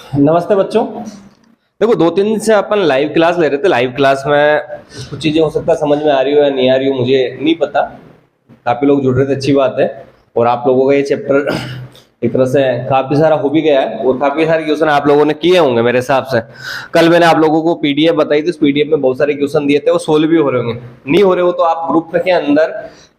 नमस्ते बच्चों। देखो 2-3 दिन से अपन लाइव क्लास ले रहे थे। लाइव क्लास में कुछ चीजें हो सकता है समझ में आ रही हो या नहीं आ रही हो, मुझे नहीं पता। काफी लोग जुड़ रहे थे, अच्छी बात है। और आप लोगों का ये चैप्टर एक तरह से काफी सारा हो भी गया है और काफी सारे क्वेश्चन आप लोगों ने किए होंगे मेरे हिसाब से। कल मैंने आप लोगों को पीडीएफ बताई थी, उस पीडीएफ में बहुत सारे क्वेश्चन दिए थे, वो सोल्व भी हो रहे होंगे। नहीं हो रहे हो तो आप ग्रुप के अंदर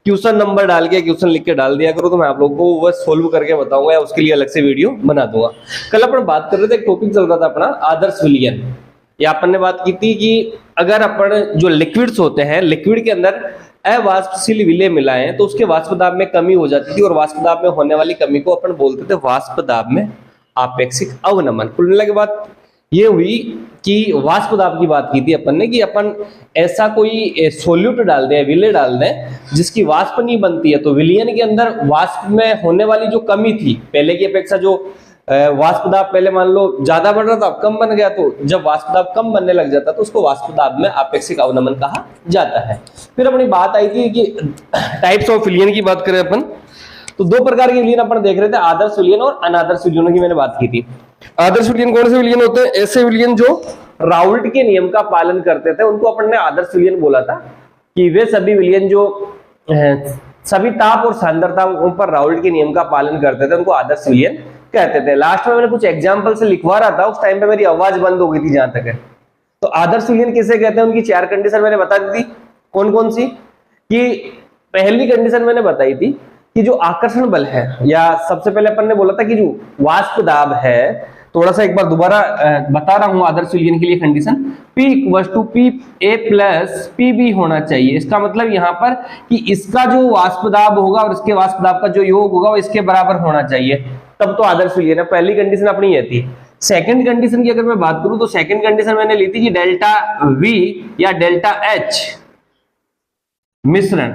क्वेश्चन नंबर डाल के क्वेश्चन लिख के डाल दिया करो, तो मैं आप लोगों को वो सोल्व करके बताऊंगा या उसके लिए अलग से वीडियो बना दूंगा। कल अपन बात कर रहे थे, एक टॉपिक चल रहा था अपना आदर्श विलयन। या अपन ने बात की थी कि अगर अपन जो लिक्विड्स होते हैं, लिक्विड के अंदर अवाष्पशील विलय मिलाएं तो उसके वाष्प दाब में कमी हो जाती थी, और वाष्प दाब में होने वाली कमी को अपन बोलते थे वाष्प दाब में आपेक्षिक अवनमन। कुल मिला के बात ये हुई कि वाष्प दाब की बात की थी अपन ने कि अपन ऐसा कोई सोल्यूट डाल दें, विलय डाल दें जिसकी वाष्प नहीं बनती है, तो विलयन के अंदर वाष्प में होने वाली जो कमी थी, पहले की अपेक्षा जो वाष्प दाब पहले मान लो ज्यादा बढ़ रहा था, अब कम बन गया, तो जब वाष्प दाब कम बनने लग जाता तो उसको वाष्प दाब में आपेक्षिक अवनमन कहा जाता है। फिर अपनी बात आई थी कि टाइप्स ऑफ विलयन की बात करें अपन, तो दो प्रकार के विलयन अपन देख रहे थे, आदर्श विलयन और अनादर्श विलयनों की मैंने बात की थी। आदर्श विलयन कौन से विलयन होते हैं? ऐसे विलयन जो राउल्ट के नियम का पालन करते थे उनको अपन ने आदर्श विलयन बोला था, कि वे सभी विलयन जो सभी ताप और सांद्रता उन पर राउल्ट के नियम का पालन करते थे उनको आदर्श विलयन कहते थे। लास्ट में मैंने कुछ एग्जाम्पल से लिखवा रहा था, उस टाइम पे मेरी आवाज बंद हो गई थी जहां तक है। तो आदर्श विलयन किसे कहते हैं, उनकी 4 कंडीशन मैंने बता दी थी। कौन कौन सी? कि पहली कंडीशन मैंने बताई थी कि जो आकर्षण बल है, या सबसे पहले अपन ने बोला था कि जो वाष्प दाब है, थोड़ा सा एक बार दोबारा बता रहा हूं आदर्श विलयन के लिए condition, P equal to P A plus P B होना चाहिए। इसका मतलब यहां पर कि इसका जो वाष्प दाब होगा और इसके वाष्प दाब का जो योग होगा वो इसके बराबर होना चाहिए, तब तो आदर्श विलयन है। पहली कंडीशन अपनी ये थी। सेकंड कंडीशन की अगर मैं बात करूं तो सेकंड कंडीशन मैंने ली थी कि डेल्टा V या डेल्टा H मिश्रण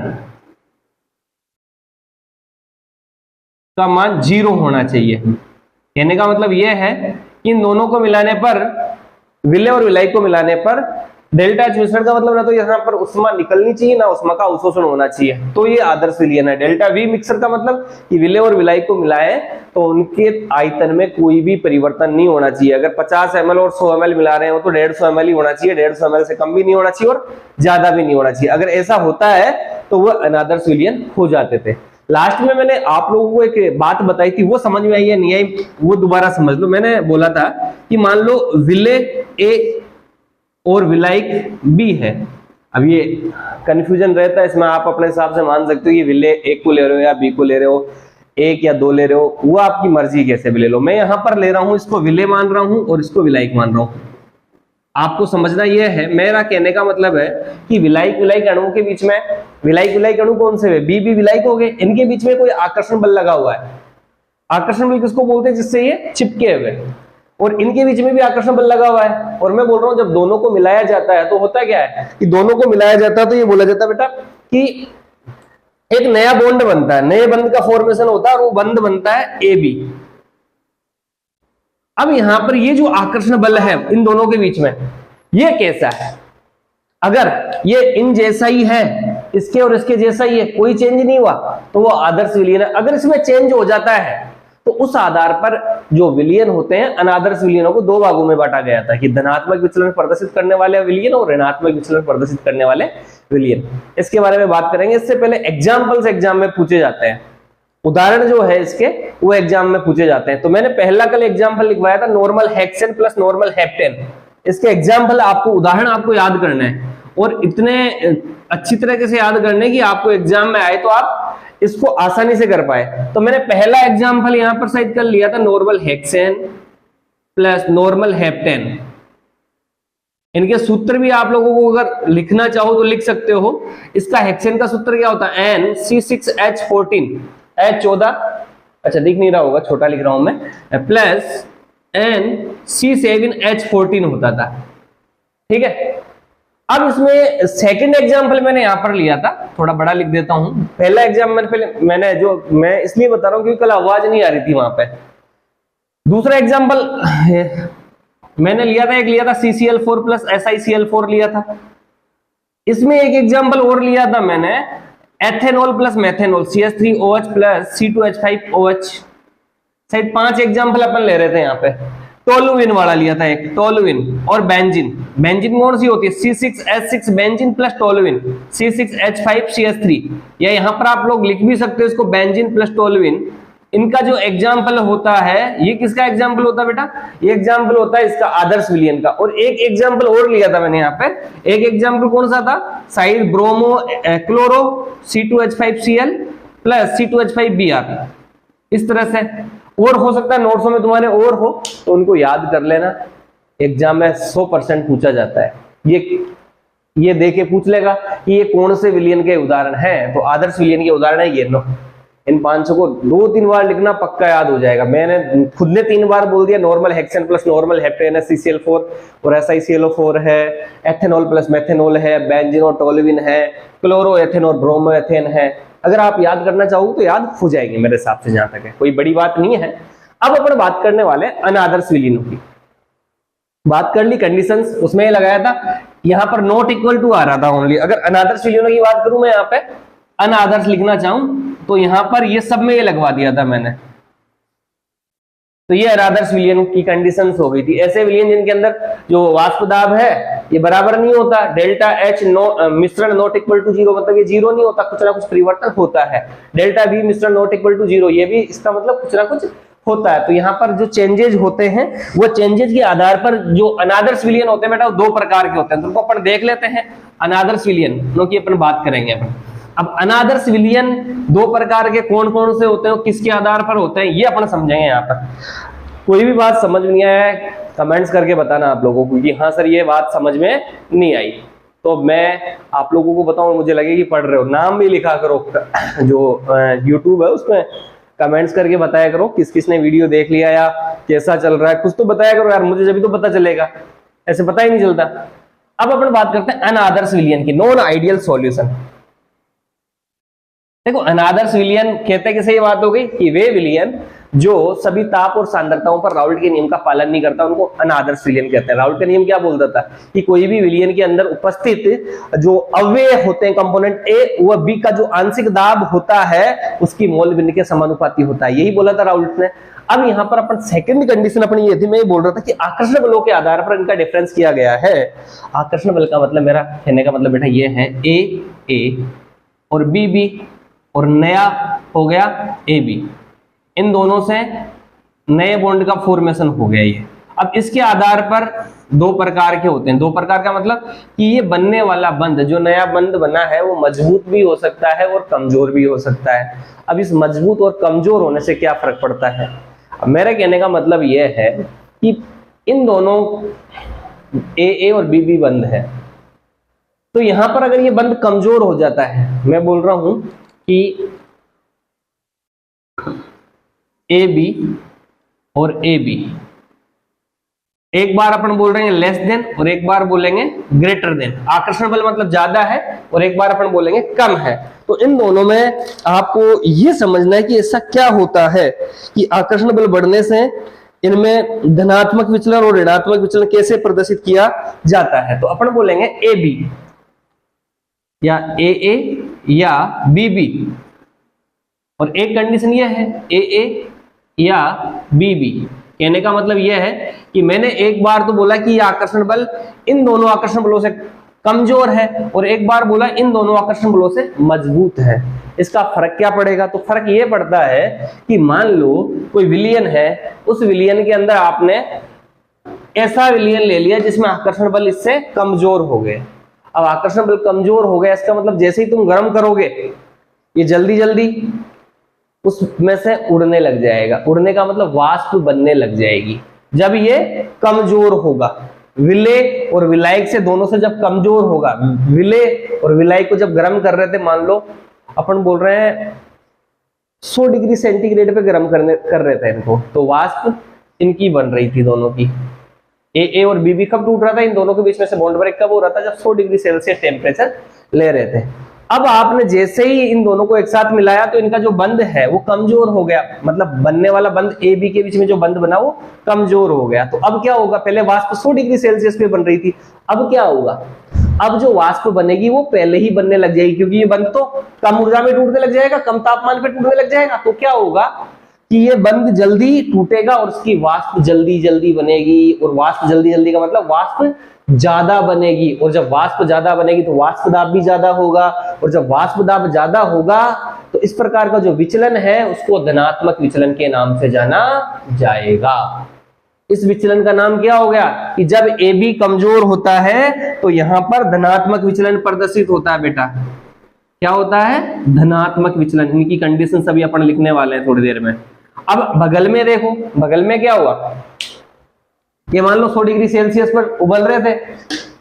का मान 0 होना चाहिए। कहने का मतलब यह है कि इन दोनों को मिलाने पर, विलय और विलायक को मिलाने पर डेल्टा H मिश्रण का मतलब ना तो यहां पर उष्मा निकलनी चाहिए ना उष्मा का अवशोषण होना चाहिए, तो ये आदर्श विलयन है। डेल्टा V मिक्सर का मतलब कि विलय और विलायक को मिलाए तो उनके आयतन में कोई भी परिवर्तन नहीं होना चाहिए। अगर 50 ml और 100 ml मिला रहे हो तो 150 ml ही होना चाहिए, 150 ml से कम भी नहीं होना चाहिए और ज्यादा भी नहीं होना चाहिए। अगर ऐसा होता है तो वह अनादर्श विलयन हो जाते थे। लास्ट में मैंने आप लोगों को एक बात बताई थी, वो समझ में आई या नहीं आई वो दोबारा समझ लो। मैंने बोला था कि मान लो विलय ए और विलायक बी है। अब ये कंफ्यूजन रहता है, इसमें आप अपने हिसाब से मान सकते हो कि विलय एक को ले रहे हो या बी को ले रहे हो, 1 या 2 ले रहे हो, वो आपकी मर्जी कैसे भी ले लो। मैं यहां पर ले रहा हूं, इसको विलय मान रहा हूं और इसको विलायक मान रहा हूं। आपको समझना यह है, मेरा कहने का मतलब है कि विलायक अणुओं के बीच में, विलायक अणु कौन से है? बी बी विलायक हो गए, इनके बीच में कोई आकर्षण बल लगा हुआ है। आकर्षण बल किसको बोलते हैं? जिससे ये चिपके हुए, और इनके बीच में भी आकर्षण बल लगा हुआ है। और मैं बोल रहा हूं जब दोनों को मिलाया जाता है तो होता क्या है कि दोनों को मिलाया जाता है तो ये बोला जाता है बेटा कि एक नया बॉन्ड बनता है, नए बंध का फॉर्मेशन होता है और वो बंध बनता है ए बी। अब यहां पर ये जो आकर्षण बल है इन दोनों के बीच में, ये कैसा है? अगर ये इन जैसा ही है, इसके और इसके जैसा ही है, कोई चेंज नहीं हुआ, तो वो आदर्श विलयन है। अगर इसमें चेंज हो जाता है तो उस आधार पर जो विलयन होते हैं, अनादर्श विलयनों को 2 भागों में बांटा गया था कि धनात्मक विचलन प्रदर्शित करने वाले विलयन और ऋणात्मक विचलन प्रदर्शित करने वाले विलयन। इसके बारे में बात करेंगे। इससे पहले एग्जाम्पल्स एग्जाम में पूछे जाते हैं, उदाहरण जो है इसके वो एग्जाम में पूछे जाते हैं। तो मैंने पहला कल एग्जाम्पल लिखवाया था normal hexane plus normal heptane. इसके एग्जाम्पल आपको, उदाहरण आपको याद करना है और इतने अच्छी तरीके से याद करने कि आपको एग्जाम में आए तो आप इसको आसानी से कर पाए। तो मैंने पहला एग्जाम्पल यहां पर साइड कर लिया था normal hexane plus normal heptane. इनके सूत्र भी आप लोगों को अगर लिखना चाहो तो लिख सकते हो। इसका हेक्सेन का सूत्र क्या होता है? NC6H14 H14, अच्छा दिख नहीं रहा होगा, छोटा लिख रहा हूं मैं, प्लस NC7H14 होता था। ठीक है। अब इसमें सेकंड एग्जाम्पल मैंने यहां पर लिया था, थोड़ा बड़ा लिख देता हूं। पहला एग्जाम्पल मैं इसलिए बता रहा हूं क्योंकि कल आवाज नहीं आ रही थी वहां पे। दूसरा एग्जाम्पल मैंने लिया था CCl4 प्लस SiCl4 लिया था। इसमें एक एग्जाम्पल और लिया था मैंने, ethanol plus methanol CH3OH plus C2H5OH। शायद 5 एग्जाम्पल अपन ले रहे थे यहाँ पे। टोलुइन वाला लिया था एक, टोलुइन और बेंजीन। बेंजीन कौन सी होती है? C6H6 benzene plus toluene, C6H5CH3। या यहां पर आप लोग लिख भी सकते हो इसको बेंजीन प्लस टोलुइन। इनका जो एग्जाम्पल होता है, ये किसका एग्जाम्पल होता है बेटा? ये एग्जाम्पल होता है इसका आदर्श विलयन का। और एक एग्जाम्पल और लिया था मैंने यहाँ पे, एक एग्जाम्पल कौन सा था? Side bromo chloro C2H5Cl plus C2H5Br। इस तरह से और हो सकता है नोट्सों में तुम्हारे और हो तो उनको याद कर लेना, एग्जाम में 100% पूछा जाता है। ये देके पूछ लेगा कि ये कौन से विलयन के उदाहरण हैं, तो आदर्श विलयन के उदाहरण है ये। नो, इन 500 को 2-3 बार लिखना, पक्का याद हो जाएगा। मैंने खुद ने 3 बार बोल दिया, normal hexane plus normal heptane है CCl4 और SiClO4 है, एथेनॉल प्लस मेथेनॉल है, बेंजीन और टोलुइन है, क्लोरो एथेन और ब्रोमो एथेन है। अगर आप याद करना चाहो तो याद हो जाएंगे मेरे हिसाब से, जहां तक है कोई बड़ी बात नहीं है। अब अपन बात करने वाले अनादर्श विलयनों की। बात कर ली कंडीशंस, उसमें ये लगाया था, यहां पर नॉट इक्वल टू आ रहा था ओनली। अगर अनादर्श विलयनों की बात करूं मैं यहाँ पे अनादर्श लिखना चाहूं तो यहां पर ये सब में ये लगवा दिया था मैंने, तो ये अनादर्श विलयन की कंडीशंस हो गई थी। ऐसे विलयन जिनके अंदर जो वाष्प दाब है ये बराबर नहीं होता, डेल्टा H मिश्रण नॉट इक्वल टू 0, मतलब ये 0 नहीं होता, कुछ ना कुछ परिवर्तन होता है। डेल्टा V मिश्रण नॉट इक्वल टू 0, ये भी इसका मतलब कुछ ना कुछ होता है। तो यहाँ पर जो चेंजेज होते हैं वो चेंजेज के आधार पर जो अनादर्श विलयन होते हैं बेटा वो 2 प्रकार के होते हैं, तो उनको अपन देख लेते हैं। अनादर्श विलयन की अपन बात करेंगे अपन। अब अनादर्श विलयन 2 प्रकार के कौन कौन से होते हैं, किसके आधार पर होते हैं, ये अपन समझेंगे। यहाँ पर कोई भी बात समझ नहीं आया कमेंट्स करके बताना आप लोगों को कि हाँ सर ये बात समझ में नहीं आई, तो मैं आप लोगों को बताऊं, मुझे लगे कि पढ़ रहे हो। नाम भी लिखा करो, जो YouTube है उसमें कमेंट्स करके बताया करो किस किस ने वीडियो देख लिया या कैसा चल रहा है, कुछ तो बताया करो यार, मुझे जब तो पता चलेगा, ऐसे पता ही नहीं चलता। अब अपन बात करते हैं अनादर्श विलयन की, नॉन आइडियल सॉल्यूशन। देखो अनादर्श विलयन कहते किसे ये बात हो गई कि वे विलयन जो सभी ताप और सांद्रताओं पर राउल्ट के नियम का पालन नहीं करता, उनको अनादर्श विलयन कहते हैं। राउल्ट का नियम क्या बोलता था कि कोई भी विलयन के अंदर उपस्थित जो अव्यय होते हैं, कंपोनेंट ए व बी का जो आंशिक दाब होता है उसकी मोल बिंदु के समानुपाती होता है, यही बोला था राउल्ट ने। अब यहाँ पर अपन सेकंड कंडीशन अपनी ये थी, मैं ये बोल रहा था कि आकर्षण बलों के आधार पर इनका डिफरेंस किया गया है। आकर्षण बल का मतलब, मेरा कहने का मतलब बेटा ये है ए और बी और नया हो गया AB, इन दोनों से नए बॉन्ड का फॉर्मेशन हो गया ये। अब इसके आधार पर 2 प्रकार के होते हैं। 2 प्रकार का मतलब कि ये बनने वाला बंध, जो नया बंध बना है वो मजबूत भी हो सकता है और कमजोर भी हो सकता है। अब इस मजबूत और कमजोर होने से क्या फर्क पड़ता है? अब मेरे कहने का मतलब ये है कि इन दोनों AA और BB बंध है, तो यहां पर अगर ये बंध कमजोर हो जाता है, मैं बोल रहा हूं कि AB और AB, एक बार अपन बोल रहे हैं लेस देन और एक बार बोलेंगे ग्रेटर देन। आकर्षण बल मतलब ज्यादा है और एक बार अपन बोलेंगे कम है। तो इन दोनों में आपको ये समझना है कि ऐसा क्या होता है कि आकर्षण बल बढ़ने से इनमें धनात्मक विचलन और ऋणात्मक विचलन कैसे प्रदर्शित किया जाता है। तो अपन बोलेंगे AB या AA या BB, और एक कंडीशन ये है AA या BB। कहने का मतलब यह है कि मैंने एक बार तो बोला कि यह आकर्षण बल इन दोनों आकर्षण बलों से कमजोर है और एक बार बोला इन दोनों आकर्षण बलों से मजबूत है। इसका फर्क क्या पड़ेगा? तो फर्क यह पड़ता है कि मान लो कोई विलयन है, उस विलयन के अंदर आपने ऐसा विलयन ले लिया जिसमें आकर्षण बल इससे कमजोर हो गए। अब आकर्षण बल कमजोर हो गया, इसका मतलब जैसे ही तुम गर्म करोगे ये जल्दी जल्दी उसमें से उड़ने लग जाएगा। उड़ने का मतलब वाष्प बनने लग जाएगी जब ये कमजोर होगा। विलेय और विलायक से दोनों से जब कमजोर होगा, विलेय और विलायक को जब गर्म कर रहे थे, मान लो अपन बोल रहे हैं 100 डिग्री सेंटीग्रेड पे गर्म कर रहे थे इनको, तो वाष्प इनकी बन रही थी दोनों की। AA और BB कब टूट रहा था? इन दोनों के बीच में से बॉन्ड ब्रेक कब हो रहा था? जब 100 डिग्री सेल्सियस टेम्परेचर ले रहे थे। अब आपने जैसे ही इन दोनों को एक साथ मिलाया तो इनका जो बंध है वो कमजोर हो गया, मतलब बनने वाला बंध AB के बीच में जो बंध बना वो कमजोर हो गया। तो अब क्या होगा? पहले वाष्प 100 डिग्री सेल्सियस पे बन रही थी, अब क्या होगा? अब जो वाष्प बनेगी वो पहले ही बनने लग जाएगी, क्योंकि ये बंध तो कम ऊर्जा में टूटने लग जाएगा, कम तापमान पे टूटने लग जाएगा। तो क्या होगा कि ये बंध जल्दी टूटेगा और उसकी वाष्प जल्दी जल्दी बनेगी। और वाष्प जल्दी जल्दी का मतलब वाष्प ज्यादा बनेगी, और जब वाष्प ज्यादा बनेगी तो वाष्प दाब भी ज्यादा होगा, और जब वाष्प दाब ज्यादा होगा तो इस प्रकार का जो विचलन है उसको धनात्मक विचलन के नाम से जाना जाएगा। इस विचलन का नाम क्या हो गया कि जब AB कमजोर होता है तो यहां पर धनात्मक विचलन प्रदर्शित होता है। बेटा क्या होता है? धनात्मक विचलन। इनकी कंडीशन सभी अपन लिखने वाले हैं थोड़ी देर में। अब बगल में देखो, बगल में क्या हुआ, ये मान लो 100 डिग्री सेल्सियस पर उबल रहे थे,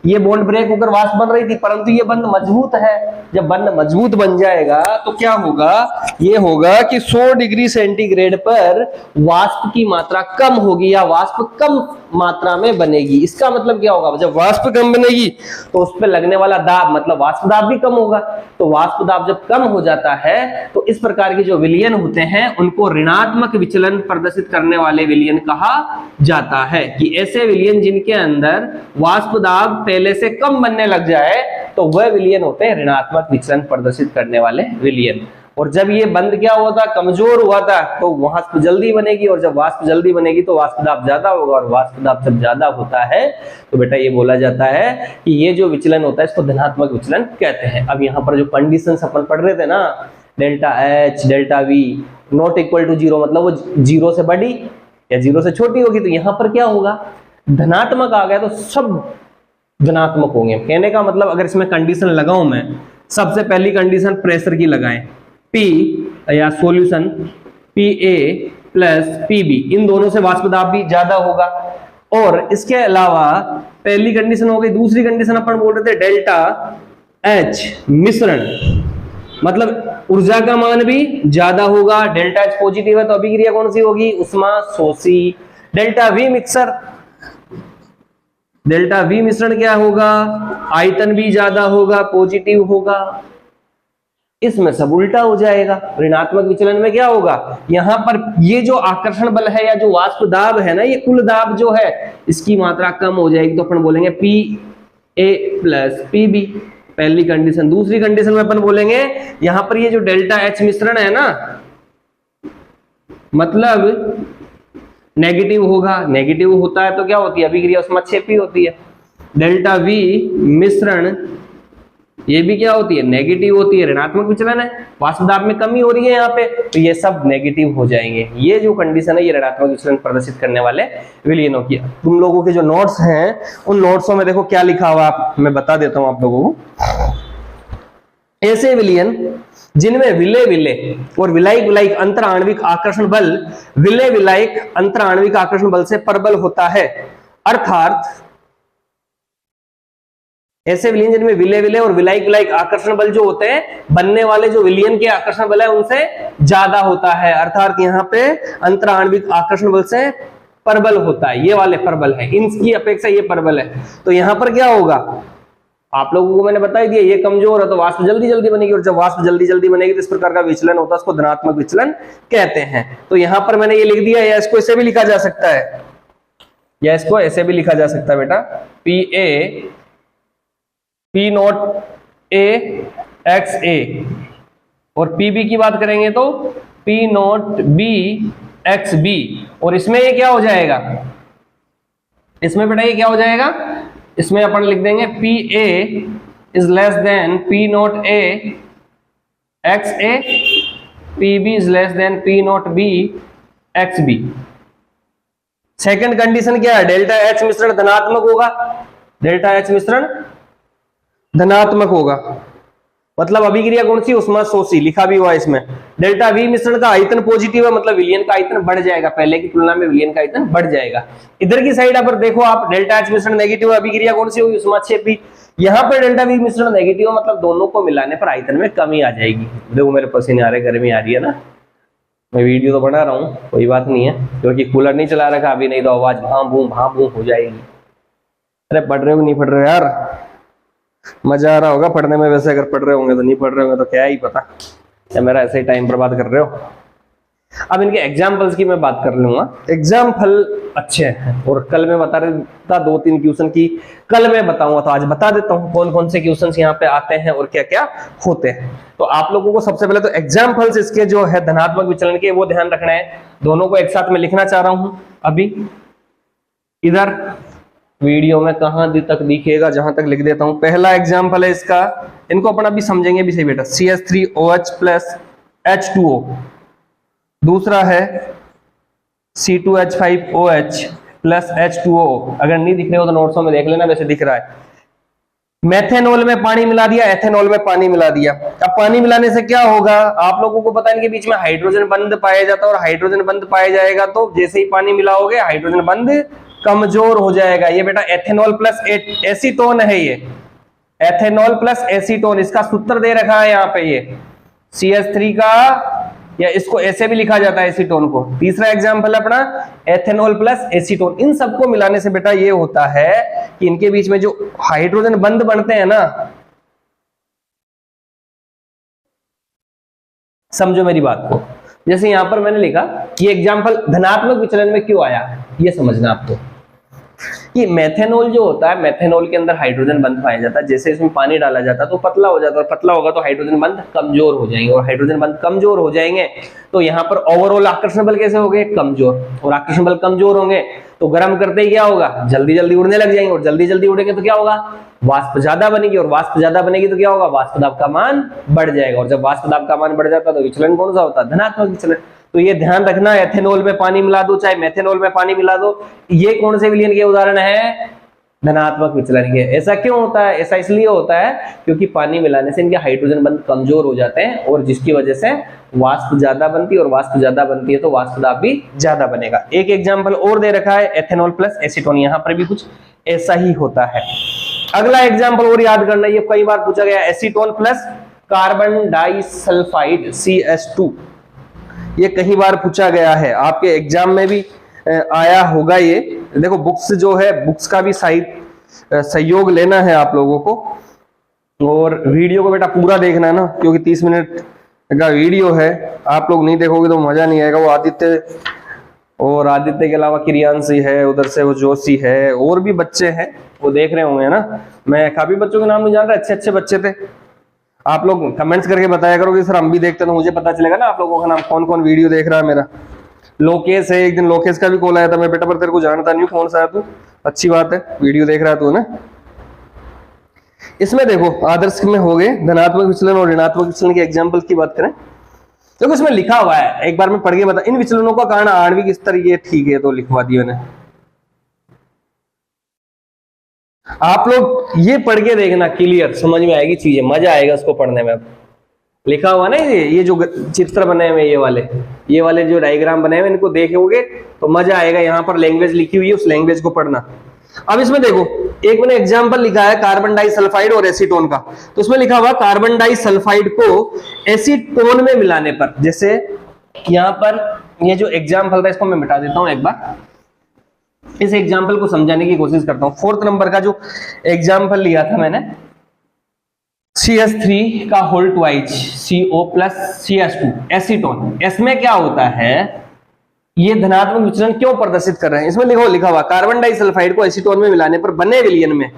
ये बॉन्ड ब्रेक होकर वाष्प बन रही थी, परंतु ये बंध मजबूत है। जब बंध मजबूत बन जाएगा तो क्या होगा, ये होगा कि 100 डिग्री सेंटीग्रेड पर वाष्प की मात्रा कम होगी या वाष्प कम मात्रा में बनेगी। इसका मतलब क्या होगा, जब वाष्प कम बनेगी तो उस पर लगने वाला दाब मतलब वाष्प दाब भी कम होगा। तो वाष्प दाब जब कम हो जाता है तो इस प्रकार के जो विलयन होते हैं उनको ऋणात्मक विचलन प्रदर्शित करने वाले विलयन कहा जाता है। कि ऐसे विलयन जिनके अंदर वाष्प दाब पहले से कम बनने लग जाए तो वह विलयन होते हैं ऋणात्मक विचलन प्रदर्शित करने वाले विलयन। और जब ये बंध क्या हुआ था, कमजोर हुआ था, तो वाष्प जल्दी बनेगी, और जब वाष्प जल्दी बनेगी तो वाष्प दाब ज्यादा होगा, और वाष्प दाब जब ज्यादा होता है तो बेटा ये बोला जाता है कि ये जो विचलन होता है इसको धनात्मक विचलन कहते हैं। अब यहाँ पर जो कंडीशंस अपन पढ़ रहे थे ना, delta H delta V not equal to 0 मतलब वो 0 से बड़ी या 0 से छोटी होगी, तो यहाँ पर क्या होगा, धनात्मक आ गया तो सब धनात्मक होंगे। कहने का मतलब अगर इसमें कंडीशन लगाऊं मैं, सबसे पहली कंडीशन प्रेशर की लगाएं, P या सॉल्यूशन PA प्लस PB, इन दोनों से वाष्प दाब भी ज्यादा होगा। और इसके अलावा पहली कंडीशन हो गई, दूसरी कंडीशन अपन बोल रहे थे डेल्टा H मिश्रण, मतलब ऊर्जा का मान भी ज्यादा होगा। डेल्टा H पॉजिटिव है तो अभिक्रिया कौन सी होगी, उष्मा शोषी। Delta V mixing, delta V मिश्रण क्या होगा, आयतन भी ज्यादा होगा, पॉजिटिव होगा। इसमें सब उल्टा हो जाएगा। ऋणात्मक विचलन में क्या होगा, यहां पर ये जो आकर्षण बल है या जो वाष्प दाब है ना, ये कुल दाब जो है इसकी मात्रा कम हो जाएगी, तो अपन बोलेंगे PA प्लस PB, पहली कंडीशन। दूसरी कंडीशन में अपन बोलेंगे यहां पर ये जो डेल्टा H मिश्रण है ना, मतलब नेगेटिव होगा। नेगेटिव होता है तो क्या होती है, अभिक्रिया उष्माक्षेपी होती है। डेल्टा V मिश्रण ये भी क्या होती है, नेगेटिव होती है, ऋणात्मक विचलन है, वाष्प दाब में कमी हो रही है यहाँ पे, तो ये सब नेगेटिव हो जाएंगे। ये जो कंडीशन है ये ऋणात्मक विचलन प्रदर्शित करने वाले विलयनों की। तुम लोगों के जो नोट्स हैं उन नोट्सों में देखो क्या लिखा हुआ, मैं बता देता हूं आप लोगों को। ऐसे विलयन जिनमें विलय विलय और विलायक विलायक अंतर आणविक आकर्षण बल विलय विलायक अंतर आणविक आकर्षण बल से प्रबल होता है, अर्थात ऐसे विलयन जिनमें विलय विलय और विलायक विलायक आकर्षण बल जो होते हैं, बनने वाले जो विलयन के आकर्षण बल है उनसे ज्यादा होता है, अर्थात यहाँ पे अंतर आणविक आकर्षण बल से प्रबल होता है। ये वाले प्रबल है, इनकी अपेक्षा ये प्रबल है। तो यहाँ पर क्या होगा, आप लोगों को मैंने बता ही दिया, ये कमजोर है तो वाष्प जल्दी जल्दी बनेगी, और जब वाष्प जल्दी जल्दी बनेगी तो इस प्रकार का विचलन होता है, उसको धनात्मक विचलन कहते हैं। तो यहाँ पर मैंने ये लिख दिया, या इसको ऐसे भी लिखा जा सकता है, या इसको ऐसे भी लिखा जा सकता है बेटा, P not A x A, और PB की बात करेंगे तो P not B x B। और इसमें ये क्या हो जाएगा, इसमें बेटा ये क्या हो जाएगा, इसमें अपन लिख देंगे PA is less than P not A x A, PB is less than P not B x B। Second condition क्या है, डेल्टा H मिश्रण धनात्मक होगा, डेल्टा H मिश्रण धनात्मक होगा, मतलब अभिक्रिया कौन सी, उष्मा शोषी, लिखा भी हुआ है इसमें। डेल्टा V मिश्रण का आयतन पॉजिटिव है, मतलब विलयन का आयतन बढ़ जाएगा, पहले की तुलना में विलयन का आयतन बढ़ जाएगा। इधर की साइड पर देखो आप, डेल्टा H मिश्रण नेगेटिव, अभिक्रिया कौन सी होगी, उष्माक्षेपी। यहाँ पर डेल्टा V मिश्रण नेगेटिव, मतलब दोनों को मिलाने पर आयतन में कमी आ जाएगी। देखो मेरे पसीने आ रहे, गर्मी आ रही है ना, मैं वीडियो तो बना रहा हूँ, कोई बात नहीं है, क्योंकि कूलर नहीं चला रखा अभी, नहीं तो आवाज भां भूं हो जाएगी। अरे पढ़ रहे हो नहीं पढ़ रहे हो यार, मजा आ रहा होगा पढ़ने में, वैसे अगर पढ़ रहे होंगे तो, नहीं पढ़ रहे होंगे तो क्या ही पता, या मेरा ऐसे ही टाइम बर्बाद कर रहे हो। अब इनके एग्जाम्पल्स की मैं बात कर लूंगा। एग्जाम्पल अच्छे हैं और कल मैं बता रहा था 2-3 क्वेश्चन की कल मैं बताऊंगा, तो आज बता देता हूं कौन कौन से क्वेश्चन यहाँ पे आते हैं और क्या क्या होते हैं। तो आप लोगों को सबसे पहले तो एग्जाम्पल्स इसके जो है धनात्मक विचलन के वो ध्यान रखना है। दोनों को एक साथ में लिखना चाह रहा हूं अभी इधर वीडियो में कहां तक दिखेगा, जहां तक लिख देता हूं। पहला एग्जाम्पल है इसका, इनको अपन अभी समझेंगे भी सही बेटा, CH3OH प्लस H2O। दूसरा है C2H5OH प्लस H2O। अगर नहीं दिख रहे हो तो नोट्सों में देख लेना, वैसे दिख रहा है। मेथेनॉल में पानी मिला दिया, एथेनॉल में पानी मिला दिया। अब पानी मिलाने से क्या होगा, आप लोगों को पता है इनके बीच में हाइड्रोजन बंध पाया जाता है, और हाइड्रोजन बंध पाया जाएगा तो जैसे ही पानी मिलाओगे हाइड्रोजन बंध कमजोर हो जाएगा। ये बेटा एथेनॉल प्लस एसीटोन है, ये एथेनॉल प्लस एसीटोन, इसका सूत्र दे रखा है यहाँ पे, ये CH3 का, या इसको ऐसे भी लिखा जाता है एसीटोन को। तीसरा एग्जांपल है अपना एथेनॉल प्लस एसीटोन। इन सबको मिलाने से बेटा ये होता है कि इनके बीच में जो हाइड्रोजन बंध बनते हैं ना, समझो मेरी बात को। जैसे यहां पर मैंने लिखा ये एग्जांपल धनात्मक विचलन में क्यों आया, ये समझना आपको। कि मेथेनॉल जो होता है, मेथेनॉल के अंदर हाइड्रोजन बंध पाया जाता है, जैसे इसमें पानी डाला जाता है तो पतला हो जाता है, और पतला होगा तो हाइड्रोजन बंध कमजोर हो जाएंगे, और हाइड्रोजन बंध कमजोर हो जाएंगे तो यहाँ पर ओवरऑल आकर्षण बल कैसे हो गए, कमजोर। और आकर्षण बल कमजोर होंगे तो गर्म करते ही क्या होगा, जल्दी जल्दी उड़ने लग जाएंगे, और जल्दी जल्दी उड़ेंगे तो क्या होगा, वाष्प ज्यादा बनेगी, और वाष्प ज्यादा बनेगी तो क्या होगा, वाष्प दाब का मान बढ़ जाएगा, और जब वाष्प दाब का मान बढ़ जाता है तो विचलन कौन सा होता है, धनात्मक विचलन। तो ये ध्यान रखना, एथेनॉल में पानी मिला दो चाहे मेथेनॉल में पानी मिला दो, ये कौन से विलयन के उदाहरण है, धनात्मक विचलन के। ऐसा क्यों होता है, ऐसा इसलिए होता है क्योंकि पानी मिलाने से इनके हाइड्रोजन बंध कमजोर हो जाते हैं, और जिसकी वजह से वाष्प ज्यादा बनती है, और वाष्प ज्यादा बनती है तो वाष्प दाब भी ज्यादा बनेगा। एक एग्जांपल और दे रखा है एथेनॉल प्लस एसीटोन, यहां पर भी कुछ ऐसा ही होता है। अगला एग्जांपल और याद करना, ये कई बार पूछा गया, acetone plus carbon disulphide CH2, ये कई बार पूछा गया है, आपके एग्जाम में भी आया होगा। ये देखो बुक्स जो है, बुक्स का भी सहयोग लेना है आप लोगों को, और वीडियो को बेटा पूरा देखना है ना, क्योंकि 30 मिनट का वीडियो है, आप लोग नहीं देखोगे तो मजा नहीं आएगा। वो आदित्य, और आदित्य के अलावा किरियांशी है, उधर से वो जोशी है, और भी बच्चे हैं वो देख रहे होंगे ना। मैं काफी बच्चों के नाम नहीं जान रहा, अच्छे अच्छे बच्चे थे। आप लोग कमेंट्स करके बताया करोगे सर हम भी देखते तो मुझे पता चलेगा ना आप लोगों का नाम कौन कौन वीडियो देख रहा है मेरा। लोकेश है, एक दिन लोकेश का भी कॉल आया था, मैं बेटा पर तेरे को जानता नहीं हूँ, कौन सा है तू, अच्छी बात है वीडियो देख रहा है तू ना। इसमें देखो आदर्श में हो गए धनात्मक विचलन और ऋणात्मक विचलन के एग्जाम्पल की बात करें, देखो इसमें लिखा हुआ है, एक बार मैं पढ़ के बता, इन विचलनों का कारण आणविक स्तर, ये ठीक है तो लिखवा दिया मैंने। आप लोग ये पढ़ के देखना, क्लियर समझ में आएगी चीजें, मजा आएगा उसको पढ़ने में। लिखा हुआ ना ये जो चित्र बने हुए, ये वाले जो डायग्राम बने हुए, इनको देखोगे तो मजा आएगा। यहाँ पर लैंग्वेज लिखी हुई है, उस लैंग्वेज को पढ़ना। अब इसमें देखो एक मैंने एग्जांपल लिखा है कार्बन डाइसल्फाइड और एसीटोन का, तो उसमें लिखा हुआ कार्बन डाइसल्फाइड को एसीटोन में मिलाने पर, जैसे यहाँ पर ये जो एग्जांपल था इसको मैं मिटा देता हूं एक बार, इस एग्जाम्पल को समझाने की कोशिश करता हूं। 4th नंबर का जो एग्जाम्पल लिया था मैंने, CH3 का whole twice CO plus CH2 acetone, इसमें क्या होता है, ये धनात्मक विचलन क्यों प्रदर्शित कर रहे हैं, इसमें लिखा हुआ कार्बन डाइसल्फाइड को एसीटोन में मिलाने पर बने विलयन में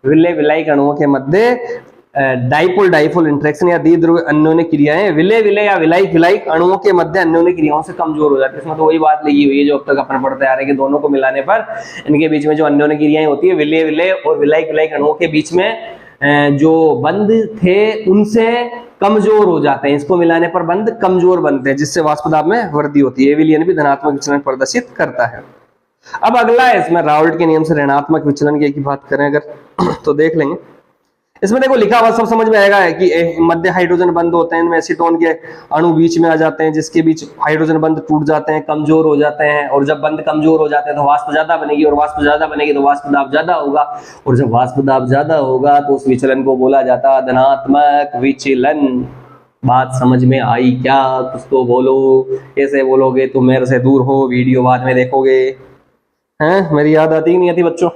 विलय विलायक अणुओं के मध्य डाइपोल डाइपोल इंटरेक्शन या द्विध्रुवीय अन्योन्य क्रियाएं विलय विलय या विलायक विलायक अणुओं के मध्य अन्योन्य क्रियाओं से कमजोर हो जाती है। इसमें तो वही बात लगी हुई है जो अब तक अपन पढ़ते आ रहे हैं कि दोनों को मिलाने पर इनके बीच में जो अन्योन्य क्रियाएं होती है, विलय विलय और विलायक विलायक अणुओं के बीच में जो बंध थे उनसे कमजोर हो जाते हैं, इसको मिलाने पर बंध कमजोर बनते हैं, जिससे वाष्प दाब में वृद्धि होती है। विलयन भी धनात्मक विचलन प्रदर्शित करता है। अब अगला है इसमें राउल्ट के नियम से ऋणात्मक विचलन की बात करें अगर तो देख लेंगे। इसमें देखो लिखा हुआ सब समझ में आएगा है कि मध्य हाइड्रोजन बंध होते हैं, इनमें एसीटोन के अणु बीच में आ जाते हैं, जिसके बीच हाइड्रोजन बंध टूट जाते हैं, कमजोर हो जाते हैं, और जब बंध कमजोर हो जाते हैं तो वाष्प ज्यादा बनेगी, और वाष्प ज्यादा बनेगी तो वाष्प दाब ज्यादा होगा, और जब वाष्प दाब ज्यादा होगा तो उस विचलन को बोला जाता है धनात्मक विचलन। बात समझ में आई क्या? कुछ तो बोलो, कैसे बोलोगे तुम मेरे से दूर हो, वीडियो बाद में देखोगे। हैं, मेरी याद आती नहीं आती बच्चों?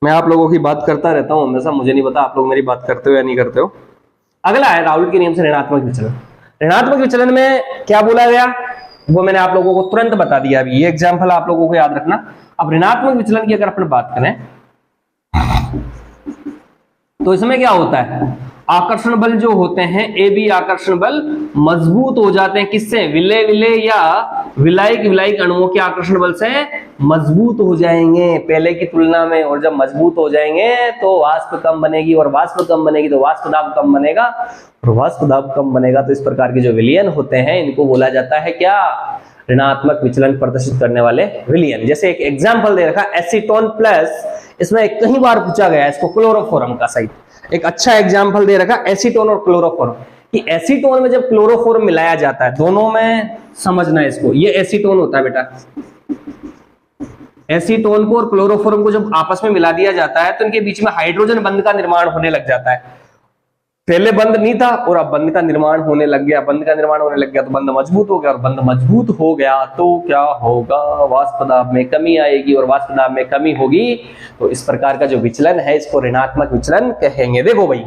मैं आप लोगों की बात करता रहता हूं हमेशा, मुझे नहीं पता आप लोग मेरी बात करते हो या नहीं करते हो। अगला है राउल्ट के नियम से ऋणात्मक विचलन। ऋणात्मक विचलन में क्या बोला गया वो मैंने आप लोगों को तुरंत बता दिया। अभी ये एग्जाम्पल आप लोगों को याद रखना। अब ऋणात्मक विचलन की अगर अपन बात करें तो इसमें क्या होता है, आकर्षण बल जो होते हैं ए बी आकर्षण बल मजबूत हो जाते हैं किससे, विलय विलय या विलायक विलायक अणुओं के आकर्षण बल से मजबूत हो जाएंगे पहले की तुलना में। और जब मजबूत हो जाएंगे तो वाष्प कम बनेगी, और वाष्प कम बनेगी तो वाष्प दाब कम बनेगा, और वाष्प दाब कम बनेगा तो इस प्रकार के जो विलयन होते हैं इनको बोला जाता है क्या, ऋणात्मक विचलन प्रदर्शित करने वाले विलयन। जैसे एक एग्जाम्पल दे रखा एसीटोन प्लस, इसमें कई बार पूछा गया इसको क्लोरोफॉर्म का सही। एक अच्छा एग्जाम्पल दे रखा एसीटोन और क्लोरोफॉर्म कि एसीटोन में जब क्लोरोफॉर्म मिलाया जाता है, दोनों में समझना है इसको, ये एसीटोन होता है बेटा। एसीटोन को और क्लोरोफॉर्म को जब आपस में मिला दिया जाता है तो इनके बीच में हाइड्रोजन बंध का निर्माण होने लग जाता है। पहले बंध नहीं था और अब बंध का निर्माण होने लग गया, बंध का निर्माण होने लग गया तो बंध मजबूत हो गया, और बंध मजबूत हो गया तो क्या होगा, वाष्प दाब में कमी आएगी, और वाष्प दाब में कमी होगी तो इस प्रकार का जो विचलन है इसको ऋणात्मक विचलन कहेंगे। देखो भाई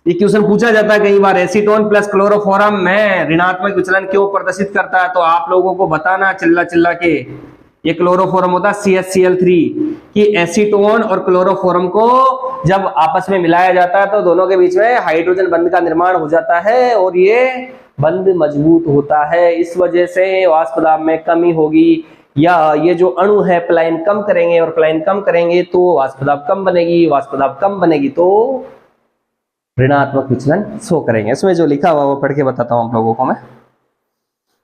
ये क्वेश्चन पूछा जाता है कई बार, एसीटोन प्लस क्लोरोफॉर्म में ऋणात्मक विचलन क्यों प्रदर्शित करता है, तो आप लोगों को बताना चिल्ला चिल्ला के, ये क्लोरोफॉर्म होता है CH-Cl3 कि एसीटोन और क्लोरोफॉर्म को जब आपस में मिलाया जाता है तो दोनों के बीच में हाइड्रोजन बंध का निर्माण हो जाता है और ये बंध मजबूत होता है। इस वजह से वाष्प दाब में कमी होगी, या ये जो अणु है प्लायन कम करेंगे, और प्लायन कम करेंगे तो वाष्प दाब कम बनेगी, वाष्प दाब कम बनेगी तो ऋणात्मक विचलन शो करेंगे। इसमें जो लिखा हुआ वो पढ़ के बताता हूं आप लोगों को मैं।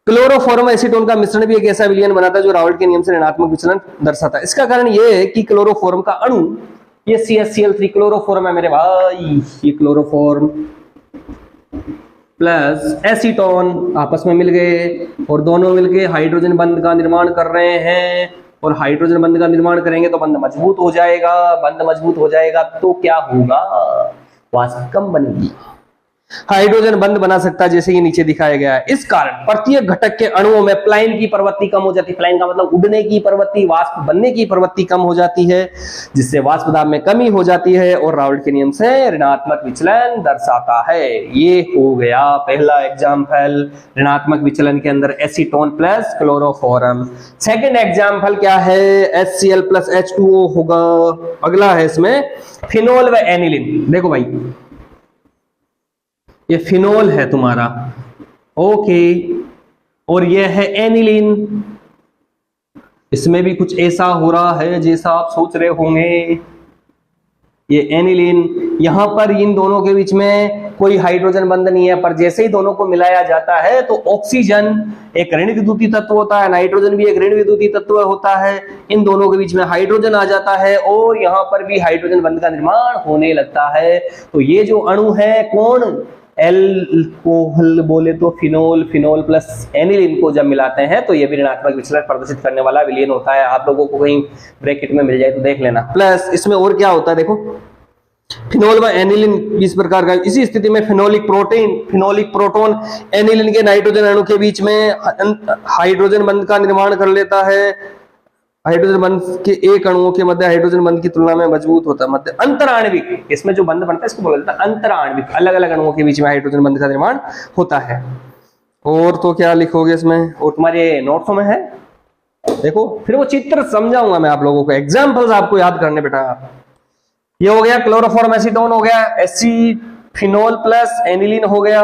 क्लोरोफॉर्म एसीटोन का मिश्रण भी एक ऐसा विलयन बनाता है जो रावल्ट के नियम से ऋणात्मक विचलन दर्शाता है। इसका कारण यह है कि क्लोरोफॉर्म का अणु, ये CH-Cl3 क्लोरोफॉर्म है मेरे भाई, ये क्लोरोफॉर्म प्लस एसीटोन आपस में मिल गए और दोनों मिलके हाइड्रोजन बंध का निर्माण कर रहे हैं, और हाइड्रोजन बंध का निर्माण करेंगे तो बंध मजबूत हो जाएगा, बंध मजबूत हो जाएगा तो क्या होगा, वाष्प कम बनेगी, हाइड्रोजन बंध बना सकता है जैसे ये नीचे दिखाया गया है। इस कारण प्रत्येक घटक के अणुओं में प्लायन की प्रवृत्ति कम हो जाती है, प्लायन का मतलब उड़ने की प्रवृत्ति, वाष्प बनने की प्रवृत्ति कम हो जाती है, जिससे वाष्प दाब में कमी हो जाती है और रावल्ट के नियम से ऋणात्मक विचलन दर्शाता है। ये हो गया पहला एग्जाम्पल ऋणात्मक विचलन के अंदर acetone plus chloroform. Second example क्या है, HCl प्लस H2O होगा। अगला है इसमें फिनोल व एनिलीन। देखो भाई ये फिनोल है तुम्हारा, ओके, और ये है एनिलीन। इसमें भी कुछ ऐसा हो रहा है जैसा आप सोच रहे होंगे, ये एनिलीन, यहां पर इन दोनों के बीच में कोई हाइड्रोजन बंध नहीं है, पर जैसे ही दोनों को मिलाया जाता है तो ऑक्सीजन एक ऋण विद्युतीय तत्व होता है, नाइट्रोजन भी एक ऋण विद्युतीय तत्व होता है, इन दोनों के बीच में हाइड्रोजन आ जाता है और यहां पर भी हाइड्रोजन बंध का निर्माण होने लगता है। तो ये जो अणु है कौन, एल्कोहल बोले तो फिनोल, फिनोल प्लस एनिलीन को जब मिलाते हैं तो ये भी ऋणात्मक विचलन प्रदर्शित करने वाला विलयन होता है। आप लोगों को कहीं ब्रैकेट में मिल जाए तो देख लेना। प्लस इसमें और क्या होता है, देखो फिनोल व एनिलीन इस प्रकार का, इसी स्थिति में फिनोलिक प्रोटोन एनिलीन के नाइट्रोजन अणु के बीच में हाइड्रोजन बंध का निर्माण कर लेता है। हाइड्रोजन बंध के एक अणुओं के मध्य हाइड्रोजन बंध की तुलना में मजबूत होता है। मध्य अंतराण्विक, इसमें जो बंध बनता है इसको बोला जाता है अंतराण्विक, अलग अलग अणुओं के बीच में हाइड्रोजन बंध का निर्माण होता है। और तो क्या लिखोगे इसमें, और तुम्हारे नोट्सों में है, देखो फिर वो चित्र समझाऊंगा मैं आप लोगों को, एग्जाम्पल्स आपको याद करने बेटा। ये हो गया क्लोरोफॉर्म एसीटोन हो गया, एसी फिनोल प्लस एनिलीन हो गया,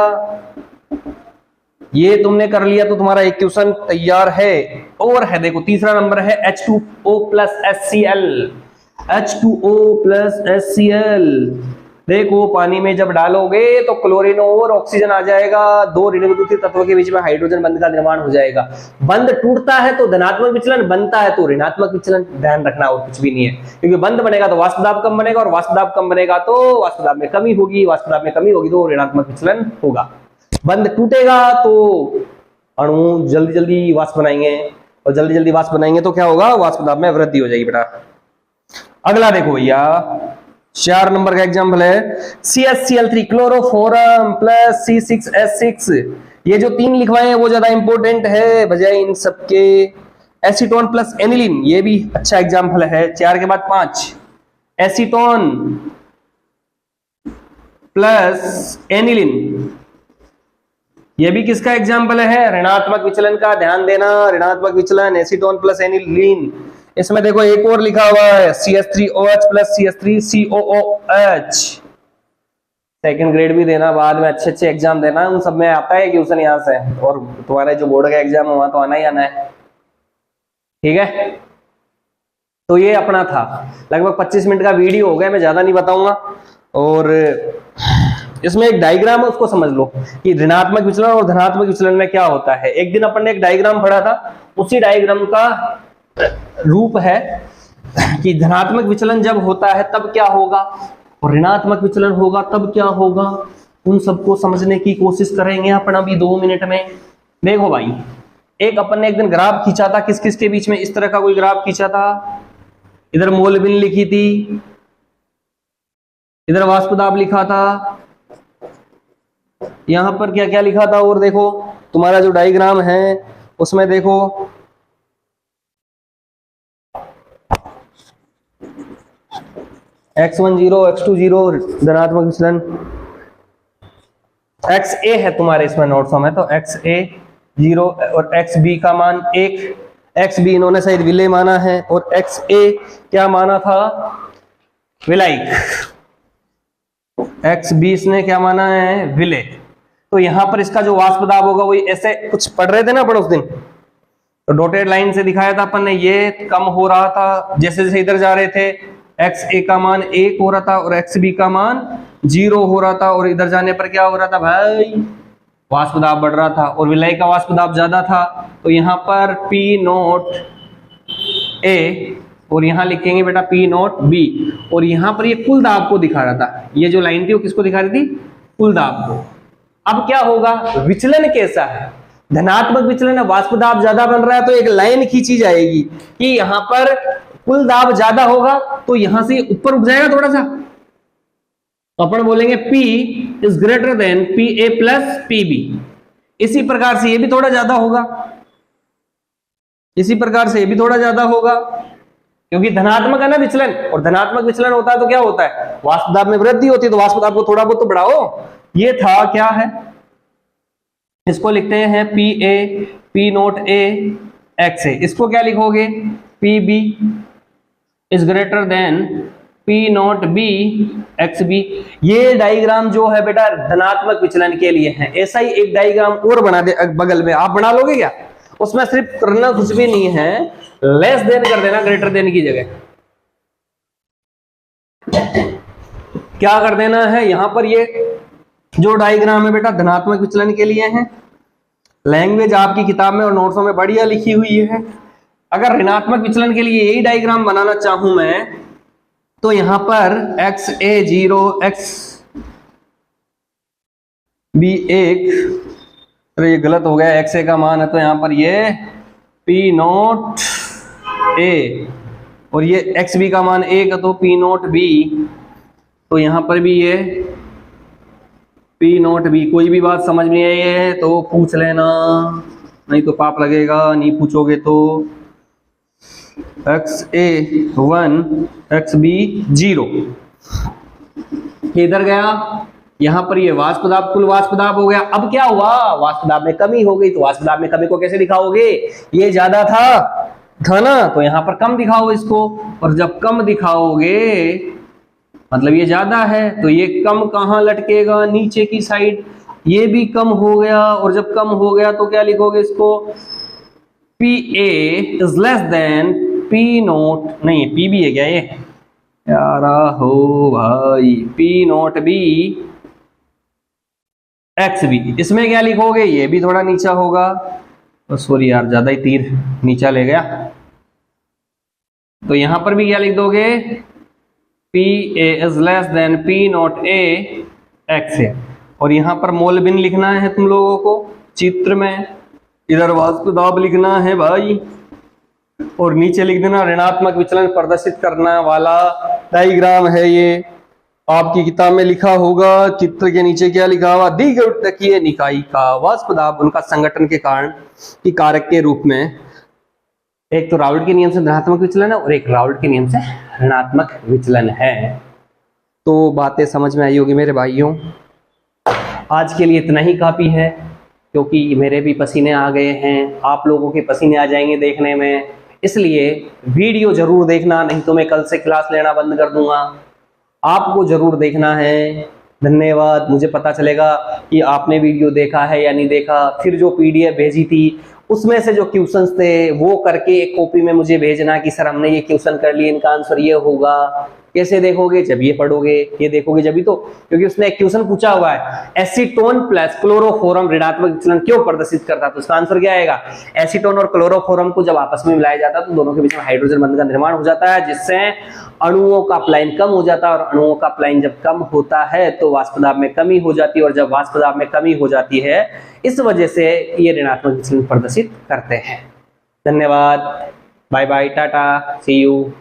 ये तुमने कर लिया तो तुम्हारा एक क्वेश्चन तैयार है। और है देखो तीसरा नंबर है H2O plus HCl, H2O plus HCl। देखो पानी में जब डालोगे तो क्लोरीन और ऑक्सीजन आ जाएगा, दो ऋण विद्युतीय तत्वों के बीच में हाइड्रोजन बंध का निर्माण हो जाएगा। बंध टूटता है तो धनात्मक विचलन, बनता है तो ऋणात्मक विचलन, ध्यान रखना और कुछ भी नहीं है, क्योंकि बंध बनेगा तो वाष्प दाब कम बनेगा, और वाष्प दाब कम बनेगा तो वाष्प दाब में कमी होगी, वाष्प दाब में कमी होगी तो ऋणात्मक विचलन होगा। बंध टूटेगा तो अणु जल्दी जल्दी वाष्प बनाएंगे, और जल्दी जल्दी वाष्प बनाएंगे तो क्या होगा, वाष्प दाब में वृद्धि हो जाएगी बेटा। अगला देखो भैया 4 नंबर का एग्जांपल है CH-Cl3 क्लोरोफॉर्म प्लस C6H6। ये जो 3 लिखवाए हैं वो ज्यादा इंपॉर्टेंट है बजाय इन सबके। एसीटोन प्लस एनिलीन, ये भी अच्छा एग्जांपल है। 4 के बाद 5, एसीटोन प्लस एनिलीन, ये भी किसका एग्जाम्पल है? ऋणात्मक विचलन का। ध्यान देना, ऋणात्मक विचलन एसीटोन प्लस एनिलीन। इसमें देखो एक और लिखा हुआ है CH3OH plus CH3COOH। Second grade भी देना, बाद में अच्छे अच्छे एग्जाम देना, उन सब में आता है क्वेश्चन यहाँ से, और तुम्हारे जो बोर्ड का एग्जाम है वहां तो आना ही आना है। ठीक है, तो ये अपना था। लगभग 25 मिनट का वीडियो हो गया, मैं ज्यादा नहीं बताऊंगा। और इसमें एक डायग्राम है, उसको समझ लो कि ऋणात्मक विचलन और धनात्मक विचलन में क्या होता है। एक दिन अपन ने एक डायग्राम पढ़ा था, उसी डायग्राम का रूप है कि धनात्मक विचलन जब होता है तब क्या होगा और ऋणात्मक विचलन होगा तब क्या होगा। उन सबको समझने की कोशिश करेंगे अपन अभी 2 मिनट में। देखो भाई, एक अपन ने एक दिन ग्राफ खींचा था, किस किस के बीच में इस तरह का कोई ग्राफ खींचा था। इधर मोल बिन लिखी थी, इधर वाष्प दाब लिखा था, यहां पर क्या क्या लिखा था। और देखो तुम्हारा जो डायग्राम है उसमें देखो x10 x20 धनात्मक विचलन, XA है तुम्हारे इसमें नोट्सों में, तो XA 0 और XB का मान 1। XB इन्होंने शायद विलय माना है और XA क्या माना था? विलायक। XB इसने क्या माना है? विलय। तो यहां पर इसका जो वाष्प दाब होगा वही ऐसे कुछ पढ़ रहे थे ना अपन उस दिन, तो डॉटेड लाइन से दिखाया था अपन ने, ये कम हो रहा था जैसे जैसे इधर जा रहे थे। XA का मान 1 हो रहा था और XB का मान 0 हो रहा था, और इधर जाने पर क्या हो रहा था भाई? वाष्प दाब बढ़ रहा था और विलय का वाष्प दाब ज्यादा था। तो यहाँ पर P0 A और यहाँ लिखेंगे बेटा P0 B, और यहाँ पर ये कुल दाब को दिखा रहा था। ये जो लाइन थी वो किसको दिखा रही थी? कुल दाब को। अब क्या होगा? विचलन कैसा है? धनात्मक विचलन है, वाष्प दाब ज्यादा बन रहा है, तो एक लाइन खींची जाएगी कि यहाँ पर कुल दाब ज्यादा होगा, तो यहां से ऊपर उठ जाएगा थोड़ा सा, अपन बोलेंगे P is greater than PA plus PB। इसी प्रकार से ये भी थोड़ा ज्यादा होगा, इसी प्रकार से ये भी थोड़ा ज्यादा होगा, क्योंकि धनात्मक है ना विचलन, और धनात्मक विचलन होता है तो क्या होता है? वाष्प दाब में वृद्धि होती है, तो वाष्प दाब को थोड़ा बहुत तो बढ़ाओ। ये था क्या है, इसको लिखते हैं PA P0 A XA। इसको क्या लिखोगे? PB is greater than P0 B XB। ये डायग्राम जो है बेटा धनात्मक विचलन के लिए है। ऐसा ही एक डायग्राम और बना दे बगल में, आप बना लोगे क्या? उसमें सिर्फ करना कुछ भी नहीं है, लेस देन कर देना ग्रेटर देन की जगह। क्या कर देना है? यहां पर ये जो डायग्राम है बेटा धनात्मक विचलन के लिए है। लैंग्वेज आपकी किताब में और नोट्सों में बढ़िया लिखी हुई है। अगर ऋणात्मक विचलन के लिए यही डायग्राम बनाना चाहूं मैं, तो यहां पर XA0 XB1, अरे ये गलत हो गया, XA का मान है तो यहां पर ये P0 A, और ये XB का मान 1 है तो P0 B, तो यहां पर भी ये P0 B। कोई भी बात समझ में आई है तो पूछ लेना, नहीं तो पाप लगेगा, नहीं पूछोगे तो। XA1 XB0 इधर गया, यहां पर ये वाष्प दाब कुल वाष्प दाब हो गया। अब क्या हुआ? वाष्प दाब में कमी हो गई, तो वाष्प दाब में कमी को कैसे दिखाओगे? ये ज्यादा था ना, तो यहां पर कम दिखाओ इसको, और जब कम दिखाओगे मतलब ये ज्यादा है, तो ये कम कहां लटकेगा? नीचे की साइड। ये भी कम हो गया, और जब कम हो गया तो क्या लिखोगे इसको? PA is less than P0, नहीं PB है क्या ये यार? हो भाई, P0 B XB। इसमें क्या लिखोगे? ये भी थोड़ा नीचा होगा, तो सॉरी यार ज्यादा ही तीर नीचा ले गया, तो यहां पर भी क्या लिख दोगे? PA is less than P0 A XA। और यहां पर मोल बिन लिखना है तुम लोगों को चित्र में, इधर वाष्प दाब लिखना है भाई, और नीचे लिख देना ऋणात्मक विचलन प्रदर्शित करने वाला डायग्राम है ये। आपकी किताब में लिखा होगा, चित्र के नीचे क्या लिखा हुआ? द्विघटकीय निकाय का वाष्प दाब उनका संगठन के कारण की कारक के रूप में, एक तो राउल्ट के नियम से धनात्मक विचलन है और एक राउल्ट के नियम से ऋणात्मक विचलन है। तो बातें समझ में आई होगी मेरे भाइयों। आज के लिए इतना ही काफी है। क्योंकि मेरे भी पसीने आ गए हैं, आप लोगों के पसीने आ जाएंगे देखने में। इसलिए वीडियो जरूर देखना, नहीं तो मैं कल से क्लास लेना बंद कर दूंगा। आपको जरूर देखना है। धन्यवाद। मुझे पता चलेगा कि आपने वीडियो देखा है या नहीं देखा। फिर जो पीडीएफ भेजी थी उसमें से जो क्वेश्चंस थे वो करके एक कॉपी में मुझे भेजना कि सर हमने ये क्वेश्चन कर लिए, इनका आंसर ये होगा। कैसे देखोगे? जब ये पढ़ोगे, ये देखोगे जब ही तो, क्योंकि उसने एक क्वेश्चन पूछा हुआ है, एसीटोन प्लस क्लोरोफॉर्म ऋणात्मक विचलन क्यों प्रदर्शित करता है? तो उसका आंसर क्या आएगा? एसीटोन और क्लोरोफॉर्म को जब आपस में मिलाया जाता है तो दोनों के बीच में हाइड्रोजन बंध का निर्माण हो जाता है, जिससे अणुओं का अपलायन कम हो जाता है, और अणुओं का अपलायन जब कम होता है तो वाष्प दाब में कमी हो जाती है, और जब वाष्प दाब में कमी हो जाती है इस वजह से ये ऋणात्मक विचलन प्रदर्शित करते हैं। धन्यवाद। Bye bye, tata, see you.